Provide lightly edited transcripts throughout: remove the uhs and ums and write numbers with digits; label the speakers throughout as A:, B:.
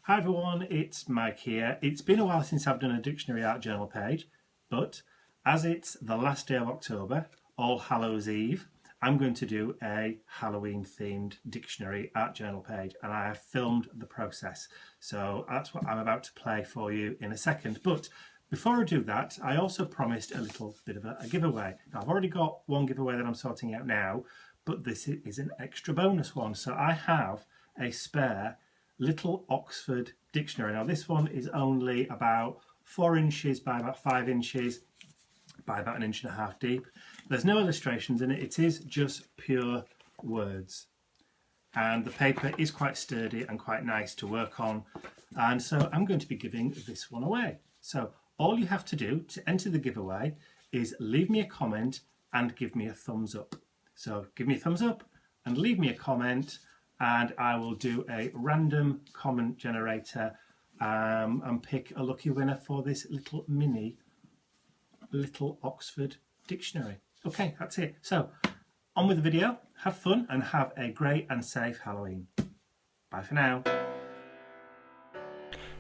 A: Hi everyone, it's Mike here. It's been a while since I've done a dictionary art journal page, but as it's the last day of October, All Hallows Eve, I'm going to do a Halloween themed dictionary art journal page, and I have filmed the process. So that's what I'm about to play for you in a second. But before I do that, I also promised a little bit of a giveaway. Now, I've already got one giveaway that I'm sorting out now, but this is an extra bonus one. So I have a spare Little Oxford Dictionary. Now this one is only about 4 inches by about 5 inches by about 1.5 inches deep. There's no illustrations in it, it is just pure words. And the paper is quite sturdy and quite nice to work on. And so I'm going to be giving this one away. So all you have to do to enter the giveaway is leave me a comment and give me a thumbs up. So give me a thumbs up and leave me a comment, and I will do a random comment generator and pick a lucky winner for this little mini Little Oxford Dictionary. Okay, that's it. So on with the video, have fun and have a great and safe Halloween. Bye for now.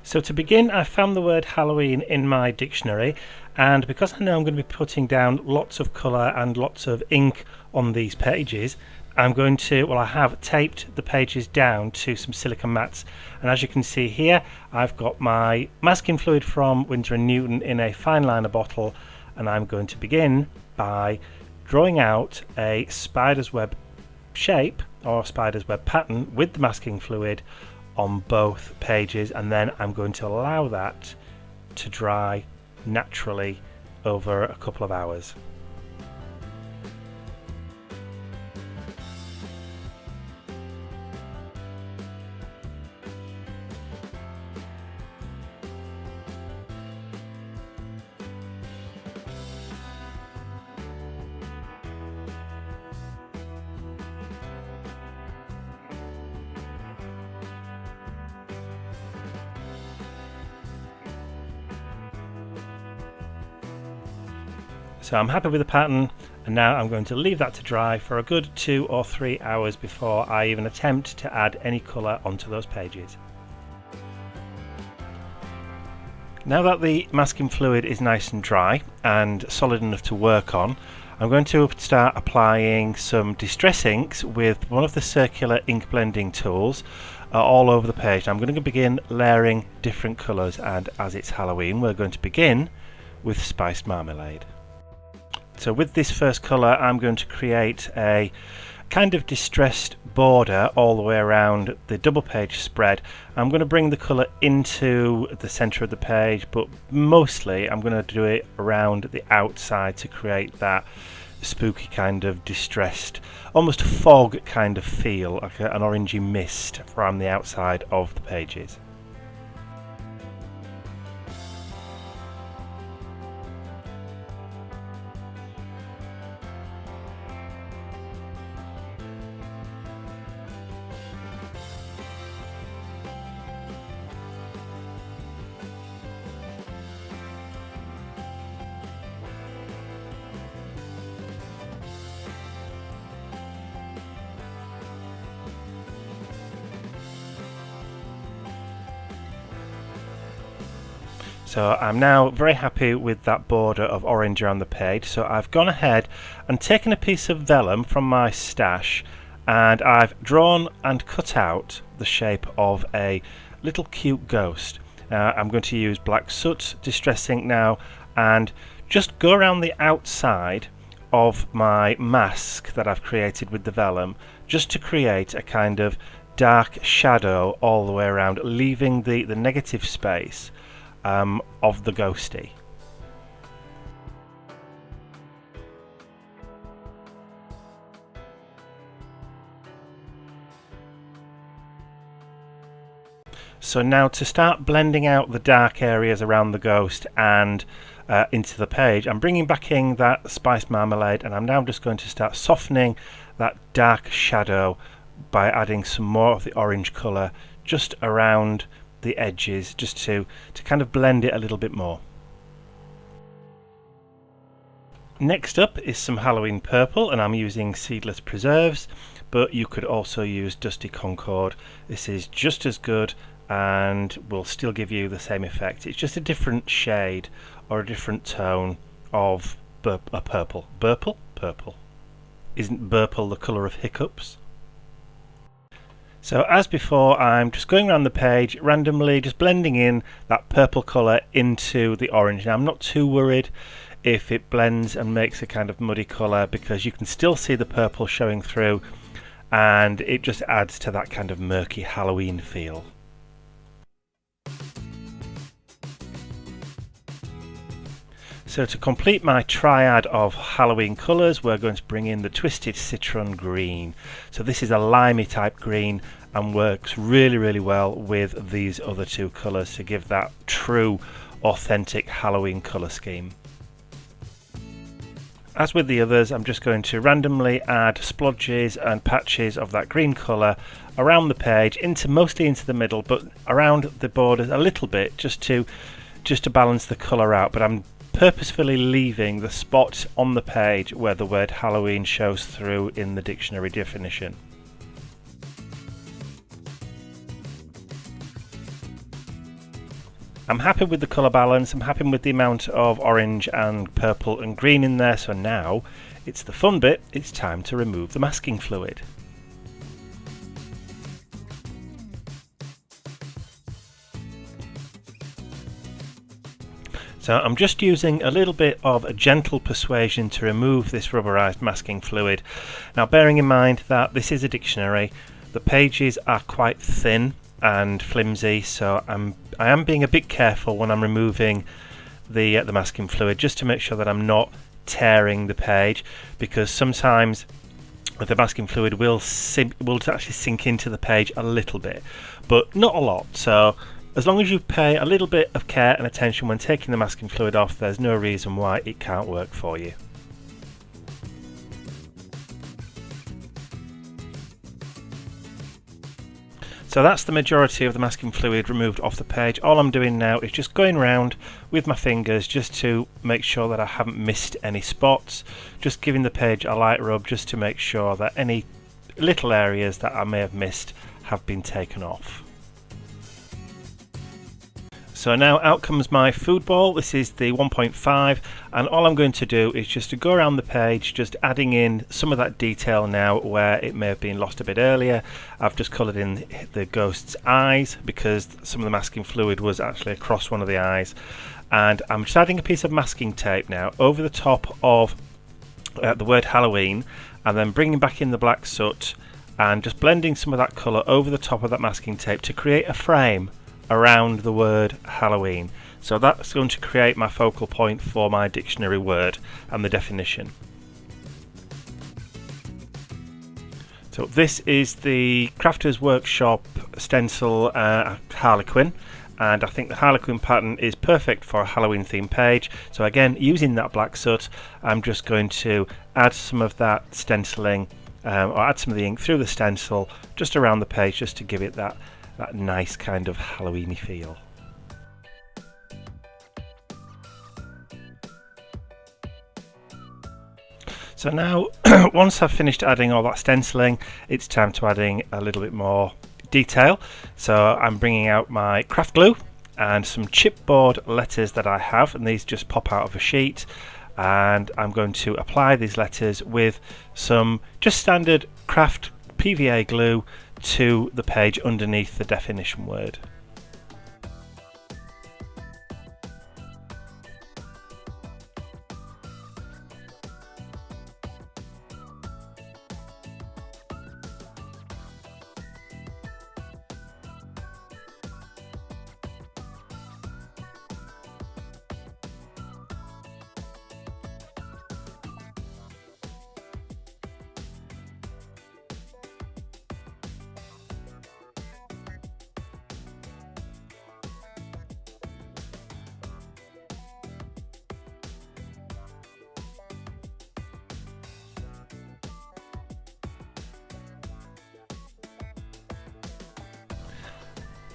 A: So to begin, I found the word Halloween in my dictionary, and because I know I'm going to be putting down lots of colour and lots of ink on these pages, I'm going to, I have taped the pages down to some silicone mats, and as you can see here, I've got my masking fluid from Winsor & Newton in a fine liner bottle, and I'm going to begin by drawing out a spider's web shape or spider's web pattern with the masking fluid on both pages, and then I'm going to allow that to dry naturally over a couple of hours. So I'm happy with the pattern, and now I'm going to leave that to dry for a good 2 or 3 hours before I even attempt to add any colour onto those pages. Now that the masking fluid is nice and dry and solid enough to work on, I'm going to start applying some distress inks with one of the circular ink blending tools all over the page. I'm going to begin layering different colours, and as it's Halloween, we're going to begin with spiced marmalade. So with this first colour, I'm going to create a kind of distressed border all the way around the double page spread. I'm going to bring the colour into the centre of the page, but mostly I'm going to do it around the outside to create that spooky kind of distressed, almost fog kind of feel, like an orangey mist from the outside of the pages. So I'm now very happy with that border of orange around the page, so I've gone ahead and taken a piece of vellum from my stash, and I've drawn and cut out the shape of a little cute ghost. I'm going to use black soot distress ink now and just go around the outside of my mask that I've created with the vellum, just to create a kind of dark shadow all the way around, leaving the negative space of the ghosty. So now to start blending out the dark areas around the ghost and into the page, I'm bringing back in that spiced marmalade, and I'm now just going to start softening that dark shadow by adding some more of the orange colour just around the edges, just to kind of blend it a little bit more. Next up is some Halloween purple, and I'm using Seedless Preserves, but you could also use Dusty Concord. This is just as good and will still give you the same effect. It's just a different shade or a different tone of a purple. Purple? Isn't purple the colour of hiccups? So as before, I'm just going around the page randomly, just blending in that purple colour into the orange. Now I'm not too worried if it blends and makes a kind of muddy colour, because you can still see the purple showing through, and it just adds to that kind of murky Halloween feel. So to complete my triad of Halloween colours, we're going to bring in the Twisted Citron Green. So this is a limey type green and works really well with these other two colours to give that true, authentic Halloween colour scheme. As with the others, I'm just going to randomly add splodges and patches of that green colour around the page, mostly into the middle, but around the borders a little bit, just to balance the colour out. But I'm purposefully leaving the spot on the page where the word Halloween shows through in the dictionary definition. I'm happy with the colour balance, I'm happy with the amount of orange and purple and green in there, so now it's the fun bit, it's time to remove the masking fluid. So I'm just using a little bit of a gentle persuasion to remove this rubberized masking fluid. Now bearing in mind that this is a dictionary, the pages are quite thin and flimsy, so I am being a bit careful when I'm removing the masking fluid, just to make sure that I'm not tearing the page, because sometimes the masking fluid will actually sink into the page a little bit, but not a lot. So as long as you pay a little bit of care and attention when taking the masking fluid off, there's no reason why it can't work for you. So that's the majority of the masking fluid removed off the page. All I'm doing now is just going around with my fingers just to make sure that I haven't missed any spots, just giving the page a light rub just to make sure that any little areas that I may have missed have been taken off. So now out comes my food ball. This is the 1.5, and all I'm going to do is just to go around the page, just adding in some of that detail now where it may have been lost a bit earlier. I've just coloured in the ghost's eyes because some of the masking fluid was actually across one of the eyes, and I'm just adding a piece of masking tape now over the top of the word Halloween, and then bringing back in the black soot and just blending some of that colour over the top of that masking tape to create a frame around the word Halloween. So that's going to create my focal point for my dictionary word and the definition. So this is the Crafters Workshop stencil Harlequin, and I think the Harlequin pattern is perfect for a Halloween themed page. So again, using that black soot, I'm just going to add some of that stenciling or add some of the ink through the stencil just around the page, just to give it that nice kind of Halloweeny feel. So now once I've finished adding all that stenciling, it's time to adding a little bit more detail. So I'm bringing out my craft glue and some chipboard letters that I have, and these just pop out of a sheet, and I'm going to apply these letters with some just standard craft PVA glue to the page underneath the definition word.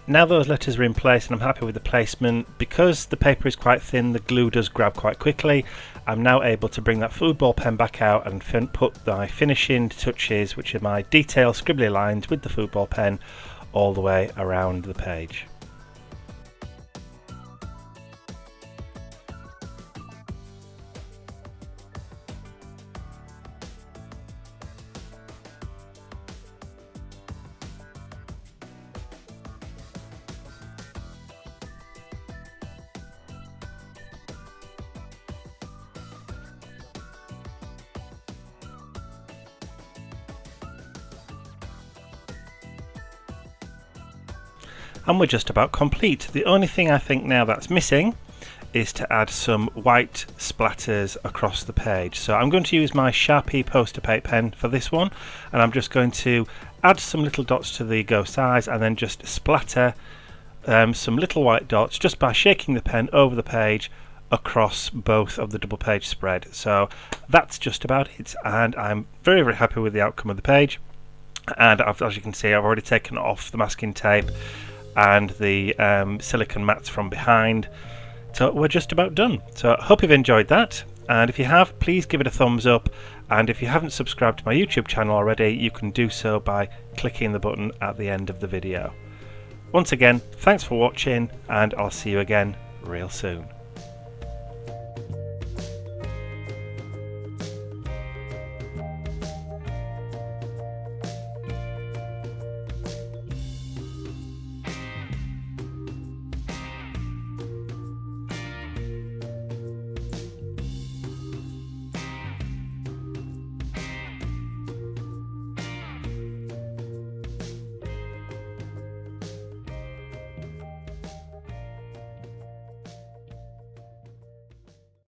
A: Now those letters are in place and I'm happy with the placement. Because the paper is quite thin, the glue does grab quite quickly. I'm now able to bring that foosball pen back out and put my finishing touches, which are my detail scribbly lines with the foosball pen, all the way around the page. And we're just about complete. The only thing I think now that's missing is to add some white splatters across the page. So I'm going to use my Sharpie poster paper pen for this one, and I'm just going to add some little dots to the go size and then just splatter some little white dots just by shaking the pen over the page across both of the double page spread. So that's just about it, and I'm very, very happy with the outcome of the page. And as you can see, I've already taken off the masking tape and the silicone mats from behind, so we're just about done. So I hope you've enjoyed that, and if you have, please give it a thumbs up, and if you haven't subscribed to my YouTube channel already, you can do so by clicking the button at the end of the video. Once again, thanks for watching, and I'll see you again real soon.